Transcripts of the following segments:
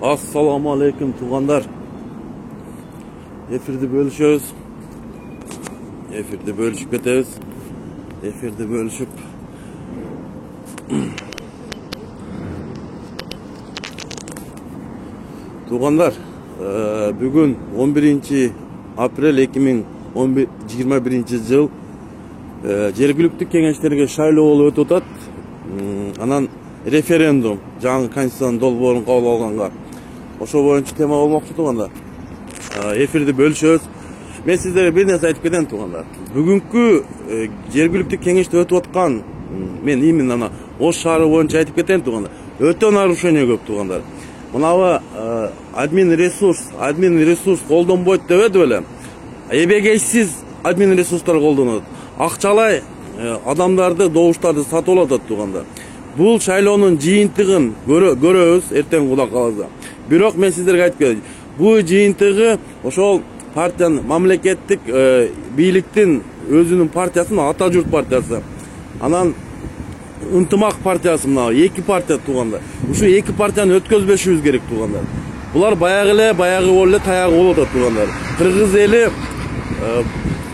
Assalamu alaikum tuğanlar. Efirde bölüşüyoruz. Efirde bölüşüp ketemiz. Efirde bölüşüp tuğanlar, bugün 11 aprel 2021 yıl жергиликтүү кеңештерге шайлоо болуп өтүп атат. Анан референдум жаңы конституциянын долбоорун кабыл алганга ошо боюнча тема болмокчу туугандар. Эфирди бөлүшөбүз. Мен сиздерге бир нерсе айтып кетейин туугандар. Бүгүнкү жергиликтүү кеңеште өтүп аткан, мен именно ана Ош шаары боюнча айтып кетейин туугандар. Өтө нарушение көп туугандар. Мынабы админ ресурс колдонбойт дебеди беле. Эбегейсиз админ ресурстар колдонот. Акчалай адамдарды, добуштарды сатып алат туугандар. Бул шайлоонун жыйынтыгын көрөбүз эртең Кудай кааласа. Бирок мен сиздерге айтып кетейин. Бул жыйынтыгы ошол партиянын, мамлекеттик бийликтин өзүнүн партиясынын Ата Журт партиясы. Анан Ынтымак партиясы, мына эки партия туугандар. Ушу эки партияны өткөзбөшүбүз керек туугандар. Булар баягы болу таягы болуп атат туугандар. Кыргыз эли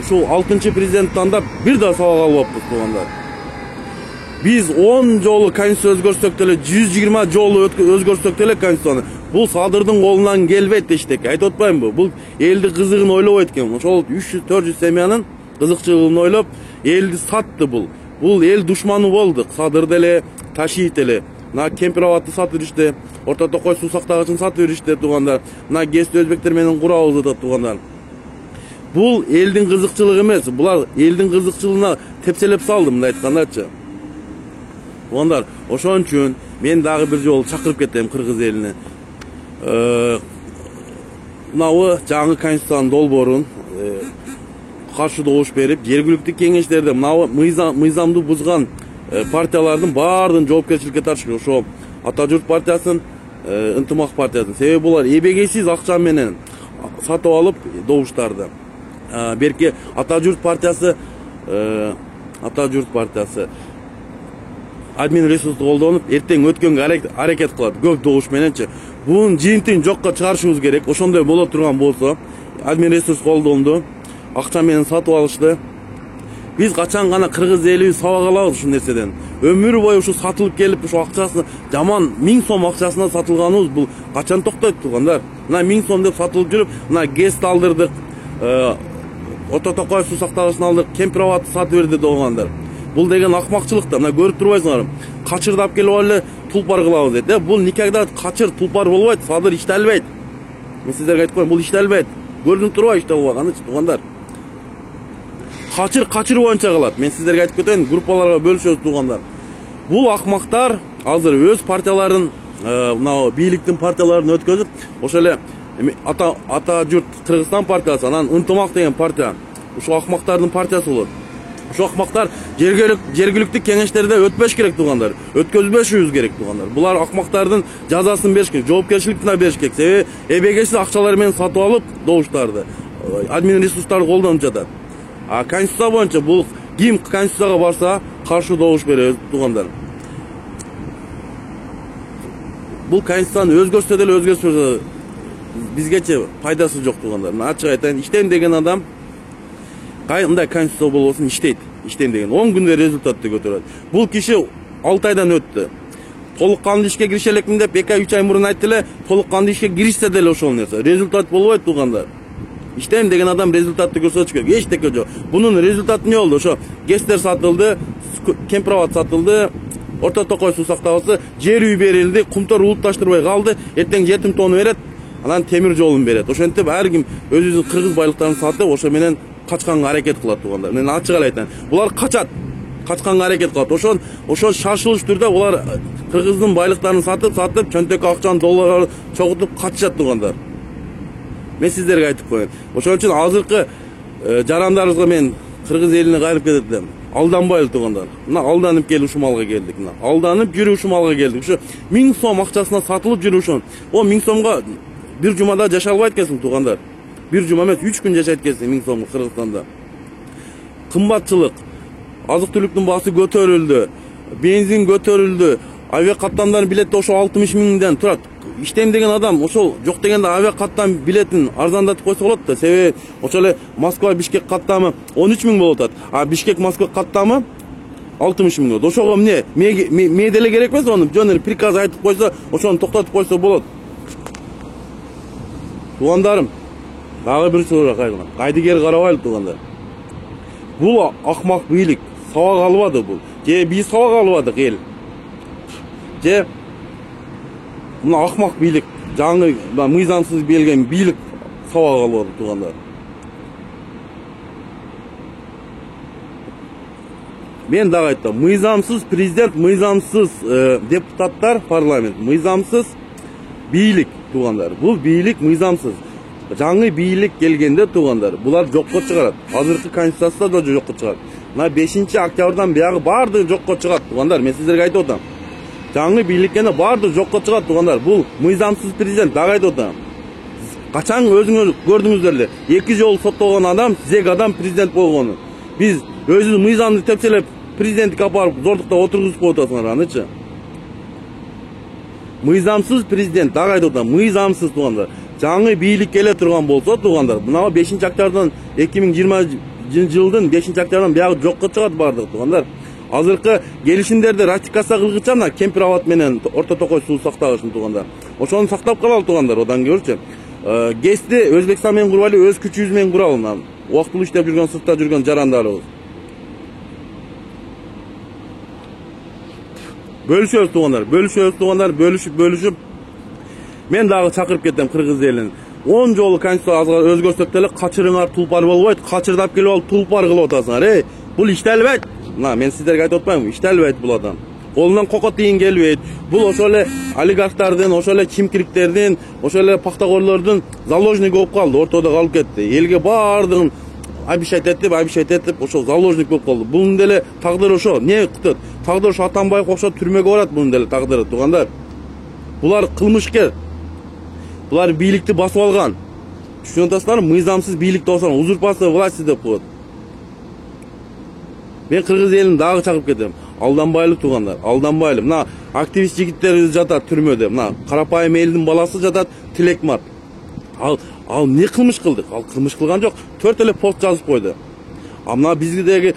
ушул 6-чы президент тандап бир да сабак албаппыз туугандар. Биз 10 жолу конституция өзгөртсөк деле, 120 жолу өзгөртсөк деле конституцияны. Бул Садырдын колунан келбейт эчтеке. Айтып атпаймынбы? Бул элди кызыгын ойлобойт экен. Ошол 300-400 семьянын кызыкчылыгын ойлоп, элди сатты бул. Бул эл душманы болду. Садыр деле, Ташиит деле. Мына Кемпироватты сатып жүрүштү. Орто Токой суу сактагычын сатып жүрүштү туугандар. Мына Гести өзбектер менен курабыз атат туугандар. Бул элдин кызыкчылыгы эмес. Булар элдин кызыкчылыгына тепселеп салды, мындай айткандачы. Туугандар, ошон үчүн мен дагы бир жолу чакырып кетем кыргыз элине. Мынабы жаңы конституциянын долбоорун каршы добуш берип, жергиликтүү кеңештерде мынабы мыйзамды бузган партиялардын баардыгын жоопкерчиликке тартыш керек. Ошо Ата Журт партиясын, Ынтымак партиясын. Себеби булар эбегейсиз акча менен сатып алып добуштарды. Берки Ата Журт партиясы админ ресурсту колдонуп, эртең өткөнгө аракет кылат, көп добуш мененчи. Бунун жыйынтыгын жокко чыгарышыбыз керек. Ошондой боло турган болсо, админ ресурс колдонду, акча менен сатып алышты. Биз качан гана кыргыз эли сабак алабыз ушул нерседен. Өмүр бою ушу сатылып келип, ушу акчасы жаман 1000 сом акчасына сатылганыбыз бул качан токтойт туугандар? Мына 1000 сом деп сатылып жүрүп, мына Гест алдырдык, Орто Токой суу сактагычын алдырдык, Кемпироватты сатып берди туугандар. Бул деген акмакчылык да. Мына көрүп турбайсыңарбы? Качырдап келип эле тулпар кылабыз дейт. Бул никогда качыр тулпар болбойт, Садыр иштелбейт. Мен сиздерге айтып коеюн, бул иштелбейт. Көрүнүп турбайбы иштелбаганы туугандар? Качыр боюнча кылат. Мен сиздерге айтып кетейин, группаларга бөлүшөбүз туугандар. Бул акмактар азыр өз партияларын, мына бийликтин партияларын өткөзүп, ошо эле Ата Журт Кыргызстан партиясы, анан Ынтымак деген партия. Ушул акмактардын партиясы болот. Ошо акмактар жергиликтүү кеңештерде өтпөш керек туугандар. Өткөзбөшүбүз керек туугандар. Булар акмактардын жазасын бериш керек, жоопкерчиликтин бериш керек. Себеби эбегейсиз акчалар менен сатып алып добуштарды, админ ресурстарды колдонуп жатат. Конституция боюнча бул ким конституцияга барса каршы добуш беребиз туугандар. Бул конституцияны өзгөртсө деле өзгөртпөсө бизгече пайдасы жок туугандар. Мен ачык айтайын, иштейм деген адам кандай конституция болбосун иштейт. Иштейм деген 10 күндө результатты көтөрөт. Бул киши 6 айдан өттү. Толук кандуу ишке киреше элекмин деп 2-3 ай мурун айтты эле, толук кандуу ишке киришсе деле ошол нерсе. Результат болбойт туугандар. Иштейм деген адам результатты көрсөтүш керек. Эчтеке жок. Бунун результаты эмне болду? Ошо Гестер сатылды, Кемпироват сатылды, Орто Токой суу сактагычы, жер үй берилди, кумтор улутташтырбай калды. Эртең жетим тоону берет, анан темир жолун берет. Ошентип ар ким өзүнүн кыргыз байлыктарын сатып, ошо менен качканга аракет кылат туугандар. Мен ачык эле айтайын. Булар качканга аракет кылат. Ошо шашылыш түрдө булар кыргыздын байлыктарын сатып, чөнтөккө акчаны долларга чогултуп качышат туугандар. Мен сиздерге айтып коеюн. Ошон үчүн азыркы жарандарыбызга мен кыргыз элине кайрып кетем. Алданбайлы туугандар. Мына алданып келип ушул малга келдик. Мына алданып жүрүп ушул малга келдик. Ушу 1000 сом акчасына сатылып жүрүп ошон. О 1000 сомго бир жумада жашай албайт экенсиң туугандар. Бир жума эмес, 3 күн жашайт экенсиң 1000 сомго Кыргызстанда. Кымбатчылык, азык-түлүктүн баасы көтөрүлдү, бензин көтөрүлдү, авиакаттандардын билети ошо 60 миңден турат. иштейм деген адам ошол жок дегенде авиа каттам билетин арзандатып койсо болот да. Себеби ошол эле Москва Бишкек каттамы 13 миң болуп атат. А Бишкек Москва каттамы 60 миң болот. Ошого эмне ме деле керек эмес, аны жөн эле приказ айтып койсо, ошону токтотуп койсо болот. Туугандарым, дагы бир суроо кайгыла. Кайдыгер карабайлы туугандар. Бул акмак бийлик сабак албады бул. Же биз сабак албадык эл. Же мына акмак бийлик, жаңы мыйзамсыз берилген бийлик сабак албады туугандар. Мен дагы айттым, мыйзамсыз президент, мыйзамсыз депутаттар, парламент, мыйзамсыз бийлик туугандар. Бул бийлик мыйзамсыз. Жаңы бийлик келгенде туугандар, булар жокко чыгарат. Азыркы конституцияда да жокко чыгарат. Мына 5-октябрдан бягы баардыгы жокко чыгат туугандар. Мен сиздерге айтып атам. Жаңы бийлик келгенде баардыгы жокко чыгат туугандар. Бул мыйзамсыз президент, дагы айтып атам. Качан өзүңөр көрдүңүздөр эле. 2 жолу соттолгон адам, зек адам президент болгону. Биз өзүбүз мыйзамды тепселеп президенттикке апарып зордукта отургузуп коюп атасыңар анычы. Мыйзамсыз президент, дагы айтып атам, мыйзамсыз туугандар. Жаңы бийлик келе турган болсо туугандар, мына 5-октябрдан 2020 жылдын 5-октябрдан бягы жокко чыгат бардыгы туугандар. Азыркы келишимдерди ратификация кылгыча мына Кемпир абад менен Орто Токой суу сактагычын туугандар. Ошону сактап калалы туугандар, одан көрчү. ГЭСти Өзбекстан менен курбайлы, өз күчүбүз менен куралы. Мына убактылуу иштеп жүргөн, сыртта жүргөн жарандарыбыз. Bölüşüyoruz tuğanlar, bölüşüp. Men dagı çakırıp kettim Kırgız elini. 10 jolu konstitutsiya azgar özgörtsök delе kaçırыңар tulpar bolбойт, kaçırdап келип алып tulpar кылып атасыңар. Бул иштелбейт. Мына мен сиздерге айтып атпаймынбы, иштелбейт бул адам. Колунан кокот тийин келбейт. Бул ошол эле олигархтардын, ошол эле чимкириктердин, ошол эле пактагорлордун заложники болуп калды, ортодо калып кетти. Элге баардыгын обещать этип, ошол заложник болуп калды. Бунун деле тагдыры ошо. Не кытат? Тагдыры ошо Атамбаев окшоп түрмөгө барат бунун деле тагдыры туугандар. Булар кылмышкер. Булар бийликти басып алган. Түшүнүп атасыңарбы? Мыйзамсыз бийликти басып алган, узурпация власти деп коет. Мен Кыргыз элин дагы чакырып кетем. Алданбайлы туугандар, алданбайлы. Мына активист жигиттерибиз жатат түрмөдө. Мына карапайым элдин баласы жатат, Тилекмат. Ал не кылмыш кылдык? Ал кылмыш кылган жок. 4 эле пост жазып койду. А мына биздеги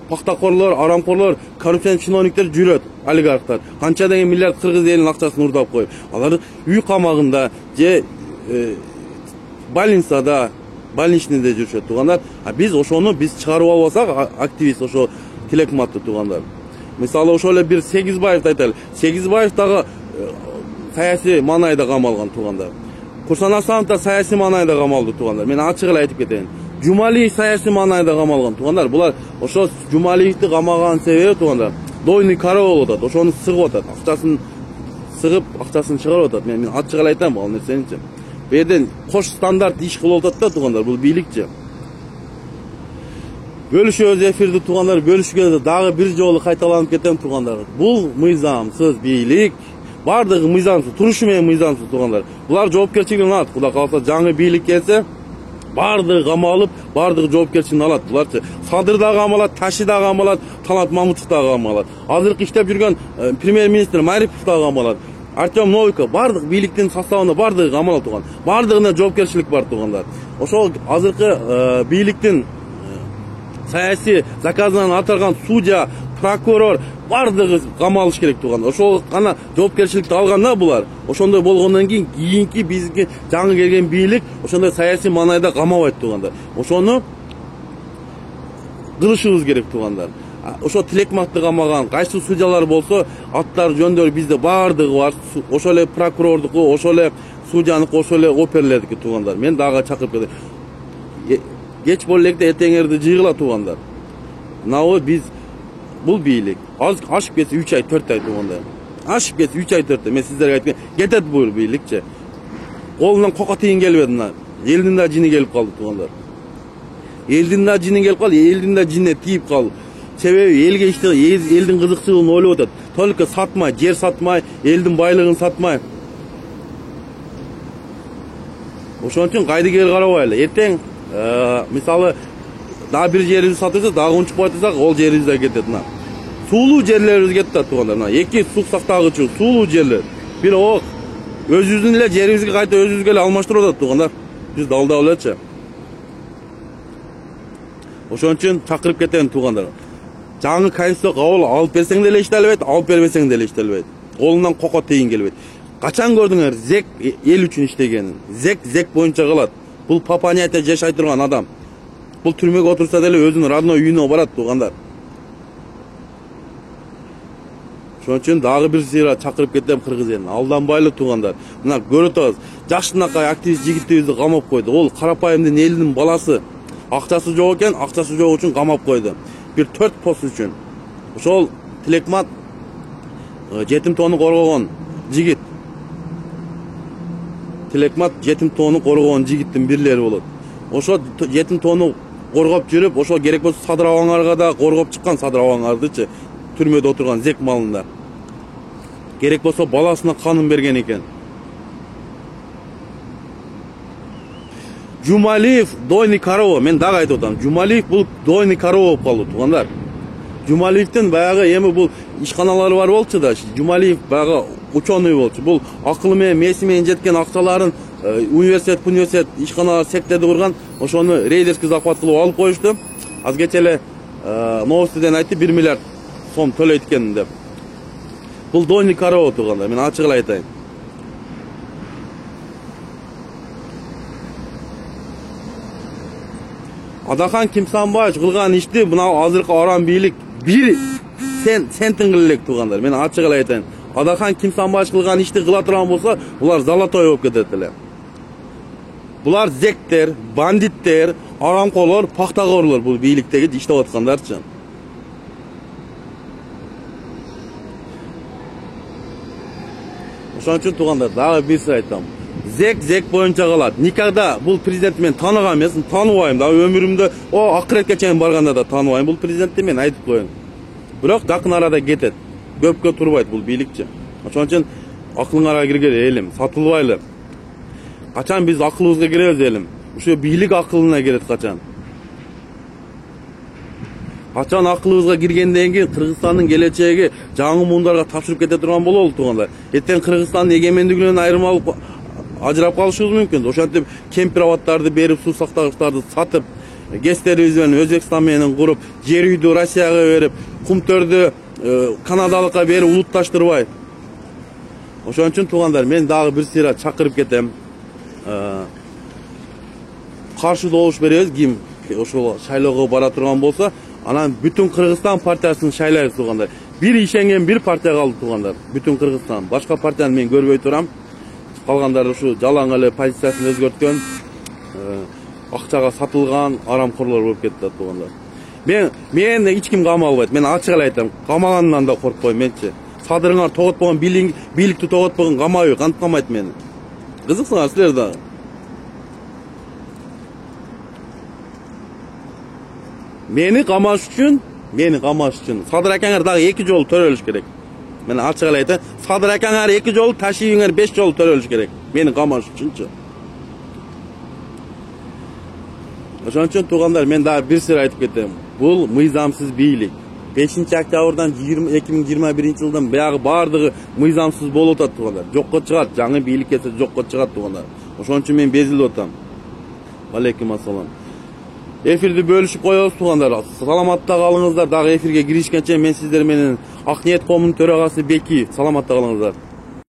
пактакорлор, арамкорлор, коррупцион чиновниктер жүрөт, олигархтар. Канча деген миллиард Кыргыз элинин акчасын урдап коюп. Алар үй камагында же больницада, больничныйда жүрүшөт туугандар. А биз ошону чыгарып албасак, активист ошо Тилекматты туугандар. Мисалы ошол эле бир Сегизбаевди айтайлы. Сегизбаев дагы саясий маанайда камалган туугандар. Курсан Асанов да саясий маанайда камалды туугандар. Мен ачык эле айтып кетейин. Жумалиев саясий маанайда камалган туугандар. Булар ошо Жумалиевди камаган себеби туугандар. Дойный корова болуп атат, ошону сыгып атат. Акчасын сыгып, акчасын чыгарып атат. Мен ачык эле айтам бул нерсеничи. Бу жерден кош стандарт иш кылып атат да туугандар, бул бийликчи. Бөлүшөбүз эфирди туугандар, бөлүшкөндө дагы бир жолу кайталанып кетем туугандар. Бул мыйзамсыз бийлик. Бардыгы мыйзамсыз, турушу менен мыйзамсыз туугандар. Булар жоопкерчилигин алат. Кудай калса жаңы бийлик келсе, бардыгы камалып, бардыгы жоопкерчилигин алат. Буларчы Садыр да камалат, Таши да камалат, Талант Мамутов да камалат. Азыркы иштеп жүргөн премьер-министр Марипов да камалат. Артем Новиков бардык бийликтин составына бардыгы камалат тууган. Бардыгына жоопкерчилик бар туугандар. Ошол азыркы бийликтин саясий заказынан атырган судья, прокурор бардыгы камалыш керек туугандар. Ошол гана жоопкерчиликти алганда булар. Ошондой болгондон кийинки бизге жаңы келген бийлик ошондой саясий маанайда камабайт туугандар. Ошону кылышыбыз керек туугандар. Ошо Тилекматты камаган кайсы судьялар болсо, аттар жөндөр бизде бардыгы бар. Ошол эле прокурордуку, ошол эле судьяныкы, ошол эле оперлердики туугандар. Мен дагы чакырып кетем. Geç bollekte etеңерди жыйгыла туугандар. Мынабы биз бул бийлик ашып кетсе 3 ай 4 ай туугандар. Ашып кетсе 3 ай 4 ай. Мен сиздерге айткан кетет бул бийликчи. Колунан кока тийин келбеди мына. Элдин да жини келип калды туугандар. Элдин да жини келип калды, элдин да жине тийип калды. Себеби элге иште элдин кызыкчылыгын ойлоп атат. Только сатмай, жер сатмай, элдин байлыгын сатмай. Ошон үчүн кайдыгер карабайлы. Эртең мисалы дагы бир жерибизди сатырса, дагы унчуп койтсак, ол жерибиз да кетет мына. Суулуу жерлерибиз кетти туугандар. Мына 2 суу сактагычы суулуу жерлер. Бир ок Өзүбүздүн эле жерибизге кайта өзүбүзгө эле алмаштырып атат туугандар. Биз далда элечи. Ошон үчүн чакырып кетем туугандар. Жаңы конституция кабыл алып берсең деле иштелбейт, алып бербесең деле иштелбейт. Колунан кoko тейин келбейт. Качан көрдүңөр ЗЕК эл үчүн иштегенин? ЗЕК боюнча кылат. Бул по понятия жашай турган адам. Бул түрмөгө отурса деле өзүнүн родной үйүнө барат туугандар. Ошон үчүн дагы бир сыйра чакырып кетем кыргыз элине. Алданбайлы туугандар. Мына көрүп атабыз. Жашынакай активист жигитибизди камап койду. Ол карапайымдын элдин баласы. Акчасы жок экен, акчасы жок үчүн камап койду. Bir 4 пост үчүн. Ошол Тилекмат жетим тоону коргогон жигит. Тилекмат жетим тоону коргогон жигиттин бирлери болот. Ошо жетим тоону коргоп жүрүп, ошо керек болсо Садыр Абаңарга да коргоп чыккан Садыр Абаңардычы түрмөдө отурган ЗЕК малында. Керек болсо баласына канын берген экен. Жумалиев дойный корова, мен дагы айтып атам. Жумалиев бул дойный корова болуп калды туугандар. Жумалиевдин баягы эми бул ишканалары бар болчу да, Жумалиев баягы ученый болчу. Бул акылы менен, меси менен жеткен акчаларын университет ишканалар секторду курган, ошону рейдерский захват кылып алып коюшту. Азгече эле новостиден айтты 1 миллиард сом төлөйт экен деп. Бул дойный корова туугандар, мен ачык эле айтайын. Адахан Кимсанбаевич кылган ишти мына азыркы арам бийлик бир сентин кыла элек туугандар. Мен ачык эле айтайын. Адахан Кимсанбаевич кылган ишти кыла турган болсо, булар золотой болуп кетет эле. Булар зектер, бандиттер, арамкорлор, пактагорлор бул бийликтеги иштеп аткандарчы. Ошон үчүн туугандар, дагы бир сөз айтам. ЗЕК боюнча калат. Никогда бул президентти мен тааныган эмесмин, тааныбайм да. Өмүрүмдө акыретке чейин барганда да тааныбайм бул президентти, мен айтып коеюн. Бирок жакын арада кетет. Көпкө турбайт бул бийликчи. Ошон үчүн акылыңарга киргиле элим, сатылбайлы. Качан биз акылыбызга киребиз элим? Ушул бийлик акылына кирет качан. Качан акылыбызга киргенден кийин Кыргызстандын келечеги жаңы муундарга тапшырып кете турган болобу туугандар. Эртең Кыргызстандын эгемендигинен айрым алып ажырап калышыбыз мүмкүн. Ошентип кемпир абаттарды берип, суу сактагычтарды сатып, ГЭСтерибиз менен Өзбекстан менен куруп, жер үйдү Россияга берип, кумтөрдү Канадалыкка берип улутташтырбай. Ошон үчүн туугандар, мен дагы бир сыйра чакырып кетем. Каршы добуш беребиз, ким ошол шайлоого бара турган болсо, анан бүтүн Кыргызстан партиясын шайлайбыз туугандар. Бир ишенген бир партия калды туугандар. Бүтүн Кыргызстан. Башка партияны мен көрбөй турам. Калгандары ушу жалаң эле позициясын өзгөрткөн, акчага сатылган арамкорлор болуп кетти туугандар. Мен эч ким камалбайт. Мен ачык эле айтам, камагандан да коркпойм менчи. Садырыңар тоготпогон бийликти тоготпогон камабы, кантип камайт мени? Кызыксыңар силер дагы. Мени камаш үчүн Садыр акаңар дагы 2 жолу төрөлүш керек. Мен ачык эле айтам, Садыр акаңар 2 жолу, Ташиевиңер 5 жолу төрөлүш керек. Мени камаш үчүнчү. Ошон үчүн туугандар, мен дагы бир сыр айтып кетем. Бул мыйзамсыз бийлик. 5-октябрдан 2021 жылдан баягы бардыгы мыйзамсыз болуп атат туугандар. Жокко чыгат, жаңы бийлик келсе жокко чыгат туугандар. Ошон үчүн мен безилип атам. Алейкум ассалам. Эфирди бөлүшүп коебуз туугандар. Саламатта калыңыздар. Дагы эфирге киришкенче мен сиздер менен Ак ниет коомунун төрагасы Беки. Саламатта калыңыздар.